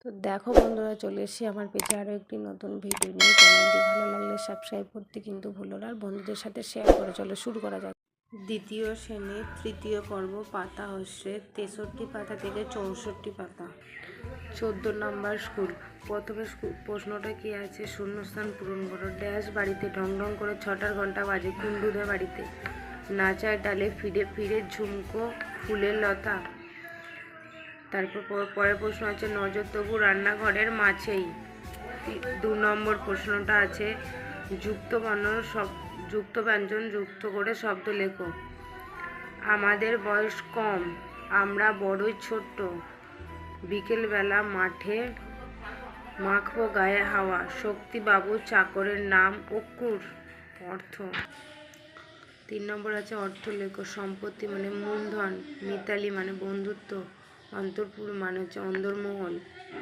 তো দেখো বন্ধুরা, চলে এসেছি আমার পেজে আরও একটি নতুন ভিডিও নিয়ে। চ্যানেলটি ভালো লাগলে সাবস্ক্রাইব করতে কিন্তু ভুলো না, আর বন্ধুদের সাথে শেয়ার করে চলো শুরু করা যাক। দ্বিতীয় শ্রেণীর তৃতীয় পর্ব, পাতা হচ্ছে 63 পাতা থেকে 64 পাতা। 14 নম্বর স্কুল। প্রথমে প্রশ্নটা কি আছে? শূন্যস্থান পূরণ করো। ড্যাশ বাড়িতে ঢং ঢং করে 6টার ঘন্টা বাজে। কুন্ডুদের বাড়িতে। নাচায় ডালে ফিরে ফিরে ঝুমকো ফুলের লতা। তারপর পরের প্রশ্ন আছে নজর তবু রান্নাঘরের মাছেই। 2 নম্বর প্রশ্নটা আছে যুক্ত ব্যঞ্জন যুক্ত করে শব্দ লেখো। আমাদের বয়স কম, আমরা বড়ই ছোট্ট, বিকেলবেলা মাঠে মাখবো গায়ে হাওয়া। শক্তিবাবু চাকরের নাম অক্কুর। অর্থ। 3 নম্বর আছে অর্থ লেখো। সম্পত্তি মানে মূলধন, মিতালি মানে বন্ধুত্ব, অন্তরপুর মানে হচ্ছে অন্দরমহল,